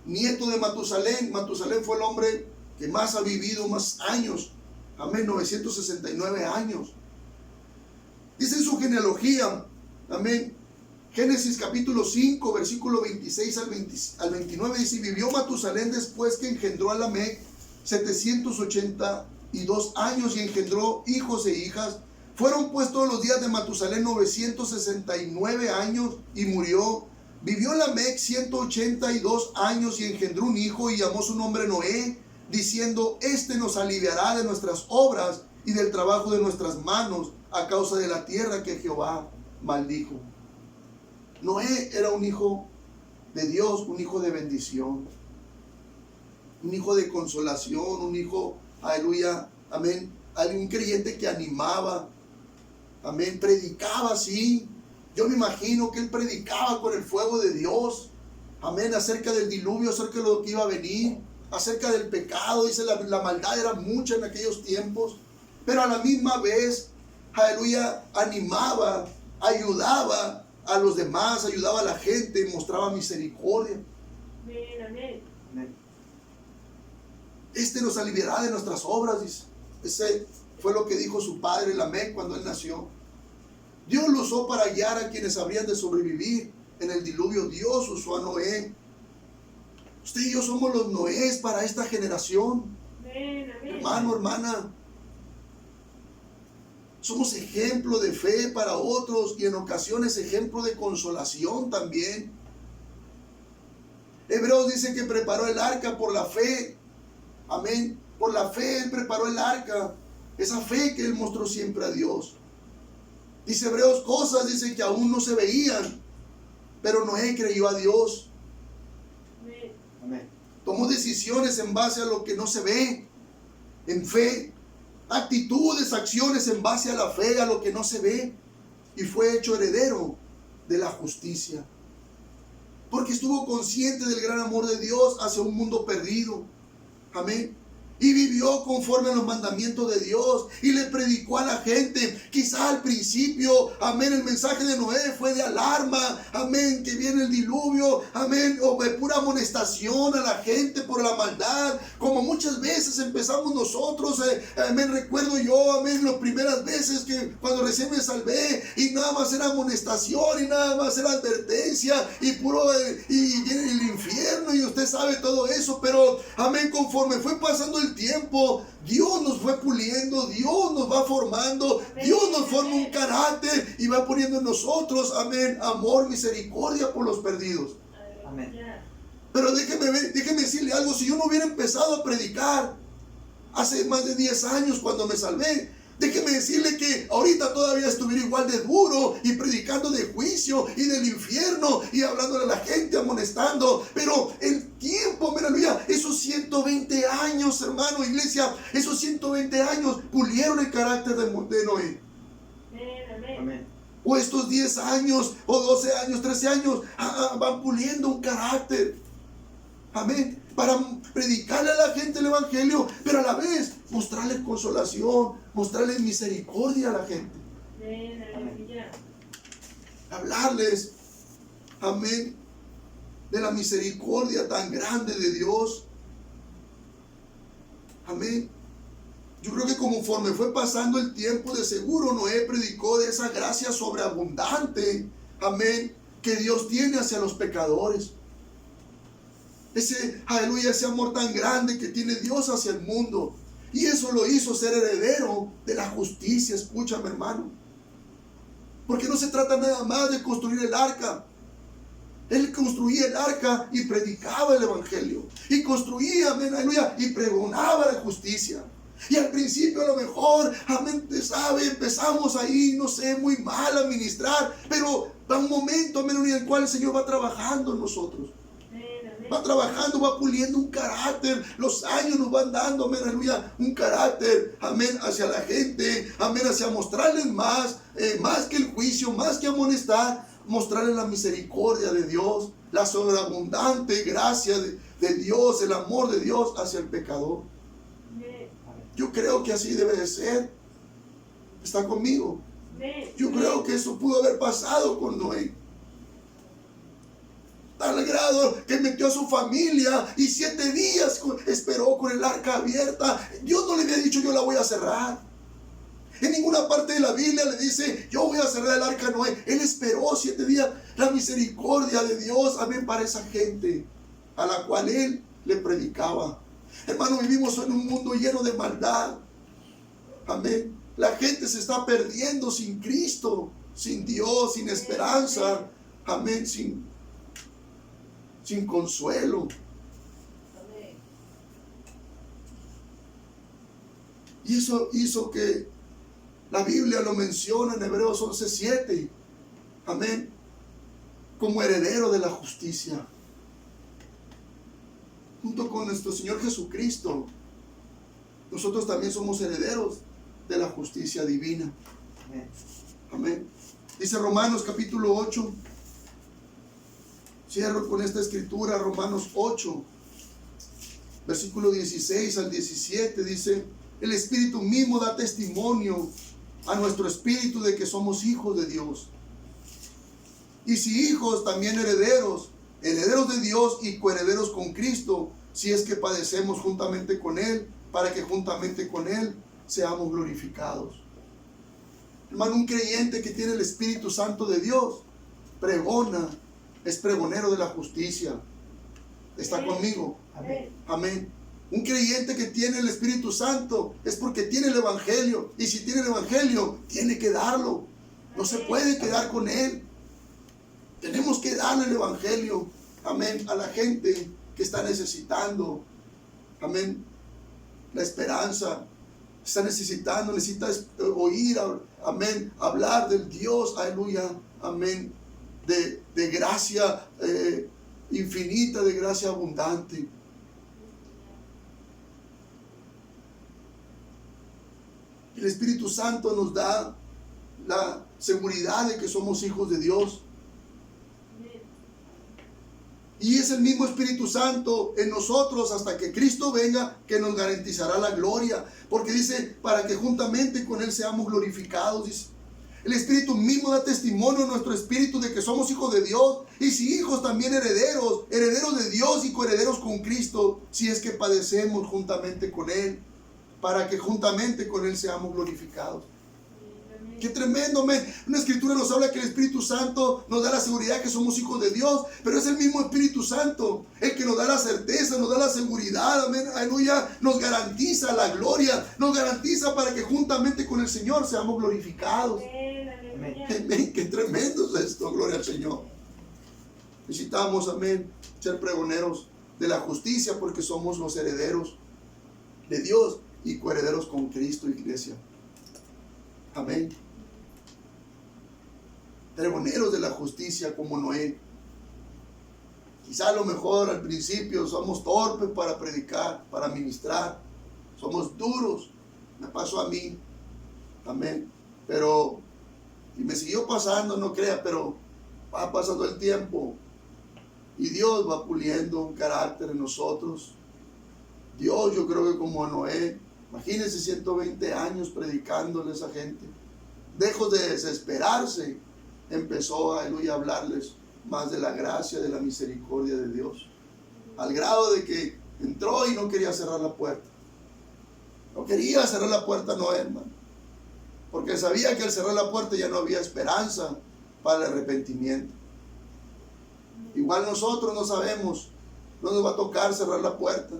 nieto de Matusalén. Matusalén fue el hombre que más ha vivido, más años. Amén, 969 años. Dice en su genealogía, amén, Génesis capítulo 5, versículo 26 al 29, dice, vivió Matusalén después que engendró a Lamec 782 años y engendró hijos e hijas. Fueron pues todos los días de Matusalén 969 años y murió. Vivió Lamec 182 años y engendró un hijo y llamó su nombre Noé, diciendo, este nos aliviará de nuestras obras y del trabajo de nuestras manos, a causa de la tierra que Jehová maldijo. Noé era un hijo de Dios, un hijo de bendición, un hijo de consolación, un hijo, aleluya, amén, un creyente que animaba, amén, predicaba así. Yo me imagino que él predicaba con el fuego de Dios, amén, acerca del diluvio, acerca de lo que iba a venir. acerca del pecado. Dice la maldad era mucha en aquellos tiempos, pero a la misma vez, aleluya, animaba, ayudaba a los demás, ayudaba a la gente, mostraba misericordia. Amén, amén. Amén. Este nos aliviará de nuestras obras, dice. Ese fue lo que dijo su padre Lamec cuando él nació. Dios lo usó para guiar a quienes habrían de sobrevivir en el diluvio. Dios usó a Noé. Usted y yo somos los Noés para esta generación. Amén, amén. Hermano, hermana. Somos ejemplo de fe para otros y en ocasiones ejemplo de consolación también. Hebreos dice que preparó el arca por la fe. Amén. Por la fe Él preparó el arca. Esa fe que Él mostró siempre a Dios. Dice Hebreos cosas, dice que aún no se veían, pero Noé creyó a Dios. Amén. Amén. Tomó decisiones en base a lo que no se ve, en fe. Actitudes, acciones en base a la fe, a lo que no se ve. Y fue hecho heredero de la justicia. Porque estuvo consciente del gran amor de Dios hacia un mundo perdido. Amén. Y vivió conforme a los mandamientos de Dios y le predicó a la gente. Quizá al principio, amén, el mensaje de Noé fue de alarma, amén, que viene el diluvio, amén, o de pura amonestación a la gente por la maldad, como muchas veces empezamos nosotros, amén. Recuerdo yo, amén, las primeras veces que cuando recién me salvé y nada más era amonestación y nada más era advertencia y puro, y viene el infierno y usted sabe todo eso, pero amén, conforme fue pasando el tiempo, Dios nos fue puliendo, Dios nos va formando, Dios nos forma un carácter y va poniendo en nosotros, amén, amor, misericordia por los perdidos. Amén. Pero déjeme decirle algo, si yo no hubiera empezado a predicar hace más de 10 años cuando me salvé, déjeme decirle que ahorita todavía estuviera igual de duro y predicando de juicio y del infierno y hablándole a la gente, amonestando. Pero el tiempo, aleluya, esos 120 años, hermano, iglesia, esos 120 años pulieron el carácter de Noé. Amén. Amén. O estos 10 años, o 12 años, 13 años, van puliendo un carácter. Amén. Para predicarle a la gente el evangelio, pero a la vez mostrarle consolación, mostrarle misericordia a la gente. Amén, aleluya. Hablarles, amén, de la misericordia tan grande de Dios. Amén. Yo creo que conforme fue pasando el tiempo, de seguro Noé predicó de esa gracia sobreabundante, amén, que Dios tiene hacia los pecadores. Ese, aleluya, ese amor tan grande que tiene Dios hacia el mundo. Y eso lo hizo ser heredero de la justicia. Escúchame, hermano. Porque no se trata nada más de construir el arca. Él construía el arca y predicaba el evangelio. Y construía, amén, aleluya, y pregonaba la justicia. Y al principio a lo mejor, amén, te sabe, empezamos ahí, no sé, muy mal a ministrar. Pero va un momento, amén, en el cual el Señor va trabajando en nosotros. Va trabajando, va puliendo un carácter. Los años nos van dando, amén, aleluya, un carácter, amén, hacia la gente, amén, hacia mostrarles más que el juicio, más que amonestar, mostrarles la misericordia de Dios, la sobreabundante gracia de Dios, el amor de Dios hacia el pecador. Yo creo que así debe de ser. ¿Está conmigo? Yo creo que eso pudo haber pasado con Noé. Tal grado que metió a su familia y 7 días esperó con el arca abierta. Dios no le había dicho yo la voy a cerrar. En ninguna parte de la Biblia le dice yo voy a cerrar el arca a Noé. Él esperó 7 días. La misericordia de Dios, amén, para esa gente a la cual él le predicaba. Hermano, vivimos en un mundo lleno de maldad. Amén. La gente se está perdiendo sin Cristo, sin Dios, sin esperanza. Amén, sin consuelo. Y eso hizo que la Biblia lo menciona en Hebreos 11:7. Amén. Como heredero de la justicia. Junto con nuestro Señor Jesucristo, nosotros también somos herederos de la justicia divina. Amén. Amén. Dice Romanos capítulo 8. Cierro con esta escritura, Romanos 8. Versículo 16 al 17 dice: el Espíritu mismo da testimonio a nuestro espíritu de que somos hijos de Dios. Y si hijos, también herederos, herederos de Dios y coherederos con Cristo, si es que padecemos juntamente con Él, para que juntamente con Él seamos glorificados. Hermano, un creyente que tiene el Espíritu Santo de Dios, pregona, es pregonero de la justicia. ¿Está conmigo? Amén. Amén. Un creyente que tiene el Espíritu Santo es porque tiene el Evangelio. Y si tiene el Evangelio, tiene que darlo. No se puede quedar con él. Tenemos que darle el Evangelio. Amén. A la gente que está necesitando. Amén. La esperanza. Está necesitando, necesita oír. Amén. Hablar del Dios. Aleluya. Amén. De gracia infinita, de gracia abundante. El Espíritu Santo nos da la seguridad de que somos hijos de Dios. Y es el mismo Espíritu Santo en nosotros hasta que Cristo venga, que nos garantizará la gloria. Porque dice, para que juntamente con Él seamos glorificados. Dice, el Espíritu mismo da testimonio a nuestro espíritu de que somos hijos de Dios. Y si hijos, también herederos, herederos de Dios y coherederos con Cristo, si es que padecemos juntamente con Él, para que juntamente con Él seamos glorificados. Qué tremendo, amén. Una escritura nos habla que el Espíritu Santo nos da la seguridad que somos hijos de Dios, pero es el mismo Espíritu Santo el que nos da la certeza, nos da la seguridad, amén, aleluya, nos garantiza la gloria, nos garantiza para que juntamente con el Señor seamos glorificados. Amén. Qué tremendo es esto, gloria al Señor. Necesitamos, amén, ser pregoneros de la justicia porque somos los herederos de Dios y coherederos con Cristo, iglesia. Amén. Pregoneros de la justicia como Noé. Quizá a lo mejor al principio somos torpes para predicar, para ministrar. Somos duros. Me pasó a mí. Amén. Pero, y me siguió pasando, no crea, pero va pasando el tiempo. Y Dios va puliendo un carácter en nosotros. Dios, yo creo que como a Noé, imagínense 120 años predicándole a esa gente. Lejos de desesperarse, empezó aleluya, a hablarles más de la gracia, de la misericordia de Dios. Al grado de que entró y no quería cerrar la puerta. No quería cerrar la puerta Noé, hermano. Porque sabía que al cerrar la puerta ya no había esperanza para el arrepentimiento. Igual nosotros no sabemos, no nos va a tocar cerrar la puerta.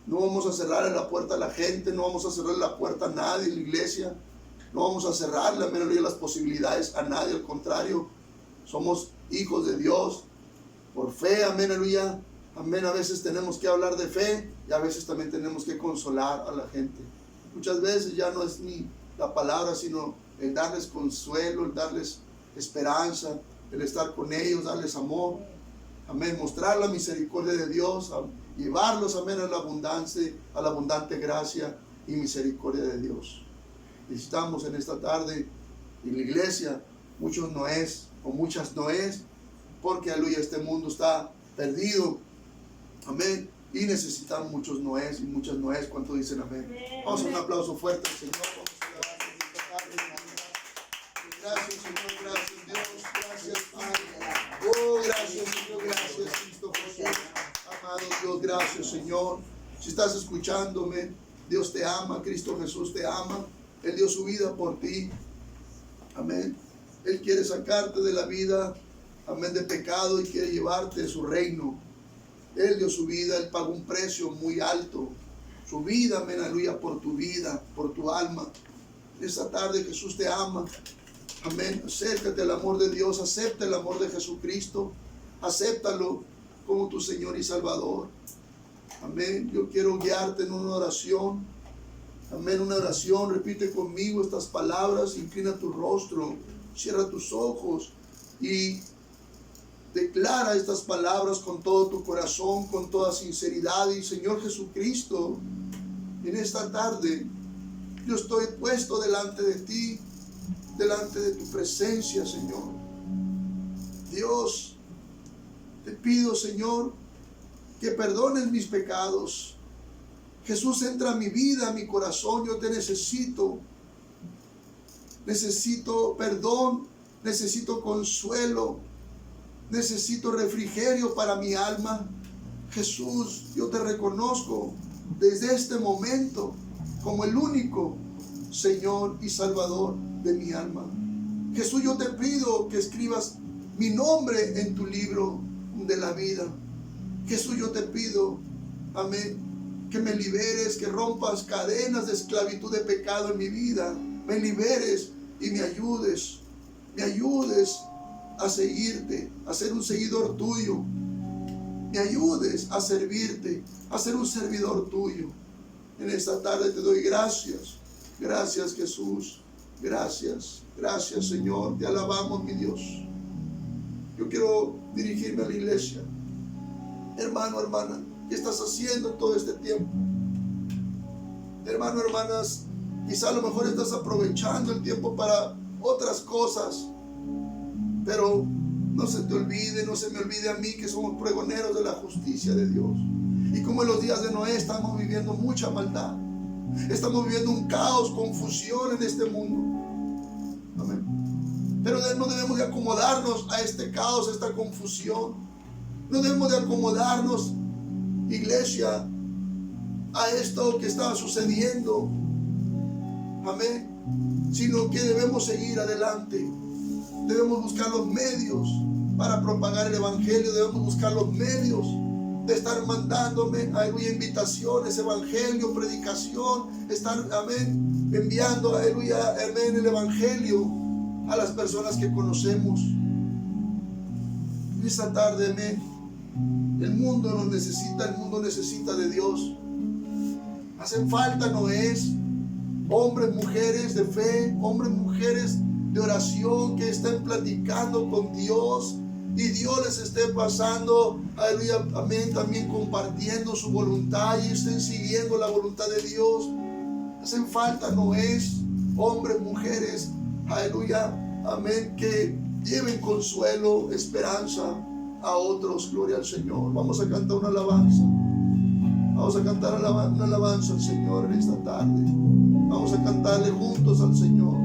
No vamos a cerrar la puerta a la gente, no vamos a cerrar la puerta a nadie en la iglesia, no vamos a cerrar la mayoría de las posibilidades a nadie, al contrario, somos hijos de Dios por fe, amén, aleluya, amén. A veces tenemos que hablar de fe y a veces también tenemos que consolar a la gente. Muchas veces ya no es ni la palabra, sino el darles consuelo, el darles esperanza, el estar con ellos, darles amor, amén, mostrar la misericordia de Dios, llevarlos, amén, a la abundante gracia y misericordia de Dios. Necesitamos en esta tarde en la iglesia muchos Noés o muchas Noés, porque aleluya, este mundo está perdido, amén, y necesitamos muchos Noés y muchas Noés. ¿Cuánto dicen amén? Vamos a un aplauso fuerte al Señor. Vamos a alabar en esta tarde. Gracias, Señor, gracias Dios, gracias Padre. Oh, gracias Señor, gracias Cristo Jesús. Amado Dios, gracias Señor. Si estás escuchándome, Dios te ama, Cristo Jesús te ama. Él dio su vida por ti. Amén. Él quiere sacarte de la vida, amén, de pecado y quiere llevarte a su reino. Él dio su vida, Él pagó un precio muy alto. Su vida, amén, aleluya, por tu vida, por tu alma. Esta tarde Jesús te ama. Amén. Acércate al amor de Dios, acepta el amor de Jesucristo. Acéptalo como tu Señor y Salvador. Amén. Yo quiero guiarte en una oración. Amén, una oración. Repite conmigo estas palabras. Inclina tu rostro, cierra tus ojos y declara estas palabras con todo tu corazón, con toda sinceridad. Y Señor Jesucristo, en esta tarde yo estoy puesto delante de ti, delante de tu presencia, Señor. Dios, te pido, Señor, que perdones mis pecados. Jesús, entra a mi vida, a mi corazón. Yo te necesito. Necesito perdón, necesito consuelo, necesito refrigerio para mi alma. Jesús, yo te reconozco desde este momento como el único Señor y Salvador de mi alma. Jesús, yo te pido que escribas mi nombre en tu libro de la vida. Jesús, yo te pido, amén, que me liberes, que rompas cadenas de esclavitud de pecado en mi vida. Me liberes y me ayudes a seguirte, a ser un seguidor tuyo. Me ayudes a servirte, a ser un servidor tuyo. En esta tarde te doy gracias. Gracias, Jesús. Gracias. Gracias, Señor. Te alabamos, mi Dios. Yo quiero dirigirme a la iglesia. Hermano, hermana, ¿qué estás haciendo todo este tiempo? Hermano, hermanas, quizá a lo mejor estás aprovechando el tiempo para otras cosas, pero no se te olvide, no se me olvide a mí que somos pregoneros de la justicia de Dios. Y como en los días de Noé estamos viviendo mucha maldad, estamos viviendo un caos, confusión en este mundo. Amén. Pero no debemos de acomodarnos a este caos, a esta confusión. No debemos de acomodarnos, iglesia, a esto que está sucediendo. Amén. Sino que debemos seguir adelante. Debemos buscar los medios para propagar el evangelio. Debemos buscar los medios de estar mandándome, aleluya, invitaciones, evangelio, predicación, estar, amén, enviando, aleluya, amén, el evangelio a las personas que conocemos. Esta tarde, amén, el mundo nos necesita, el mundo necesita de Dios. Hacen falta Noés, hombres, mujeres de fe, hombres, mujeres de oración que estén platicando con Dios y Dios les esté pasando, aleluya, amén, también compartiendo su voluntad y estén siguiendo la voluntad de Dios. Hacen falta Noés, hombres, mujeres, aleluya, amén, que lleven consuelo, esperanza a otros. Gloria al Señor. Vamos a cantar una alabanza. Vamos a cantar una alabanza al Señor en esta tarde. Vamos a cantarle juntos al Señor.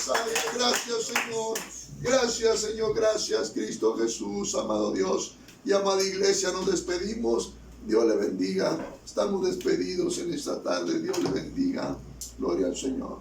Gracias, Señor. Gracias, Señor. Gracias, Señor. Gracias, Cristo Jesús, amado Dios y amada iglesia. Nos despedimos. Dios le bendiga. Estamos despedidos en esta tarde. Dios le bendiga. Gloria al Señor.